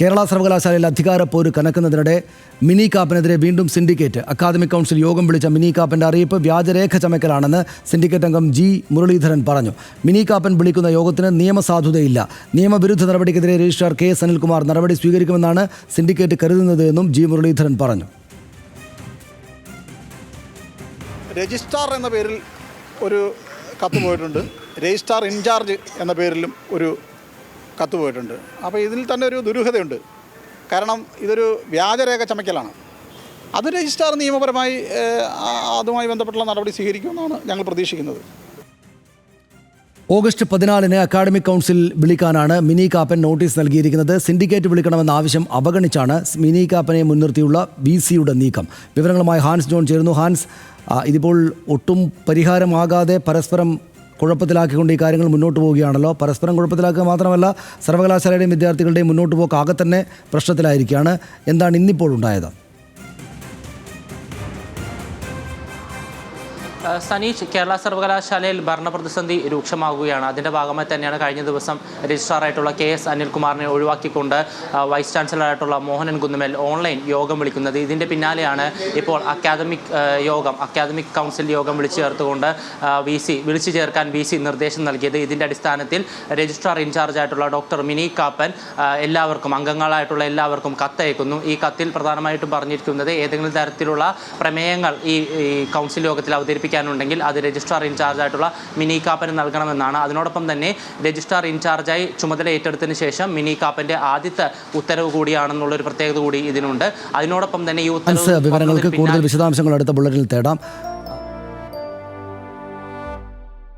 കേരള സർവകലാശാലയിൽ അധികാരപ്പോര് കനക്കുന്നതിനിടെ മിനി കാപ്പനെതിരെ വീണ്ടും syndicate. Academic council യോഗം വിളിച്ച മിനി കാപ്പൻ്റെ അറിയിപ്പ് വ്യാജരേഖ ചമയ്ക്കലാണെന്ന് സിൻഡിക്കേറ്റ് അംഗം ജി മുരളീധരൻ പറഞ്ഞു. മിനി കാപ്പൻ വിളിക്കുന്ന യോഗത്തിന് നിയമസാധുതയില്ല. നിയമവിരുദ്ധ നടപടിക്കെതിരെ രജിസ്ട്രാർ കെ എസ് അനിൽകുമാർ നടപടി സ്വീകരിക്കുമെന്നാണ് സിൻഡിക്കേറ്റ് കരുതുന്നത് എന്നും ജി മുരളീധരൻ പറഞ്ഞു. രജിസ്ട്രാർ എന്ന പേരിൽ ഒരു കത്ത് പോയിട്ടുണ്ട്. രജിസ്ട്രാർ ഇൻചാർജ് എന്ന പേരിലും ഒരു കത്ത് പോയിട്ടുണ്ട്. അപ്പോൾ ഇതിൽ തന്നെ ഒരു ദുരൂഹതയുണ്ട്. കാരണം ഇതൊരു വ്യാജരേഖ ചമയ്ക്കലാണ്. അത് രജിസ്ട്രാർ നിയമപരമായി അതുമായി ബന്ധപ്പെട്ടുള്ള നടപടി സ്വീകരിക്കുമെന്നാണ് ഞങ്ങൾ പ്രതീക്ഷിക്കുന്നത്. ഓഗസ്റ്റ് 14-ന് അക്കാഡമിക് കൗൺസിൽ വിളിക്കാനാണ് മിനി കാപ്പൻ നോട്ടീസ് നൽകിയിരിക്കുന്നത്. സിൻഡിക്കേറ്റ് വിളിക്കണമെന്ന ആവശ്യം അവഗണിച്ചാണ് മിനി കാപ്പനെ മുൻനിർത്തിയുള്ള VCയുടെ നീക്കം. വിവരങ്ങളുമായി ഹാൻസ് ജോൺ ചേരുന്നു. ഹാൻസ്, ഇതിപ്പോൾ ഒട്ടും പരിഹാരമാകാതെ പരസ്പരം കുഴപ്പത്തിലാക്കിക്കൊണ്ട് ഈ കാര്യങ്ങൾ മുന്നോട്ട് പോവുകയാണല്ലോ. പരസ്പരം കുഴപ്പത്തിലാക്കുക മാത്രമല്ല, സർവകലാശാലയുടെയും വിദ്യാർത്ഥികളുടെയും മുന്നോട്ട് പോക്ക് ആകെ തന്നെ പ്രശ്നത്തിലായിരിക്കുകയാണ്. എന്താണ് ഇന്നിപ്പോൾ ഉണ്ടായത്? സനീഷ്, കേരള സർവകലാശാലയിൽ ഭരണപ്രതിസന്ധി രൂക്ഷമാകുകയാണ്. അതിൻ്റെ ഭാഗമായി തന്നെയാണ് കഴിഞ്ഞ ദിവസം രജിസ്ട്രാറായിട്ടുള്ള KS അനിൽകുമാറിനെ ഒഴിവാക്കിക്കൊണ്ട് വൈസ് ചാൻസലറായിട്ടുള്ള മോഹനൻ കുന്നുമേൽ ഓൺലൈൻ യോഗം വിളിക്കുന്നത്. ഇതിൻ്റെ പിന്നാലെയാണ് ഇപ്പോൾ അക്കാദമിക് കൗൺസിൽ യോഗം വിളിച്ചു ചേർത്തുകൊണ്ട് വിളിച്ചു ചേർക്കാൻ VC നിർദ്ദേശം നൽകിയത്. ഇതിൻ്റെ അടിസ്ഥാനത്തിൽ രജിസ്ട്രാർ ഇൻചാർജായിട്ടുള്ള ഡോക്ടർ മിനി കാപ്പൻ അംഗങ്ങളായിട്ടുള്ള എല്ലാവർക്കും കത്തയക്കുന്നു. ഈ കത്തിൽ പ്രധാനമായിട്ടും പറഞ്ഞിരിക്കുന്നത് ഏതെങ്കിലും തരത്തിലുള്ള പ്രമേയങ്ങൾ ഈ കൗൺസിൽ യോഗത്തിൽ അവതരിപ്പിക്കാനുണ്ടെങ്കിൽ അത് രജിസ്ട്രാർ ഇൻചാർജായിട്ടുള്ള മിനി കാപ്പന് നൽകണമെന്നാണ്. അതിനോടൊപ്പം തന്നെ രജിസ്ട്രാർ ഇൻചാർജായി ചുമതല ഏറ്റെടുത്തതിന് ശേഷം മിനി കാപ്പൻ്റെ ആദ്യത്തെ ഉത്തരവ് കൂടിയാണെന്നുള്ളൊരു പ്രത്യേകത കൂടി ഇതിനുണ്ട്. അതിനോടൊപ്പം തന്നെ ഈ ഉത്തരവ് വിവരങ്ങൾക്ക് കൂടുതൽ വിശദാംശങ്ങൾ അടുത്ത ബുള്ളറ്റിനിൽ തേടാം.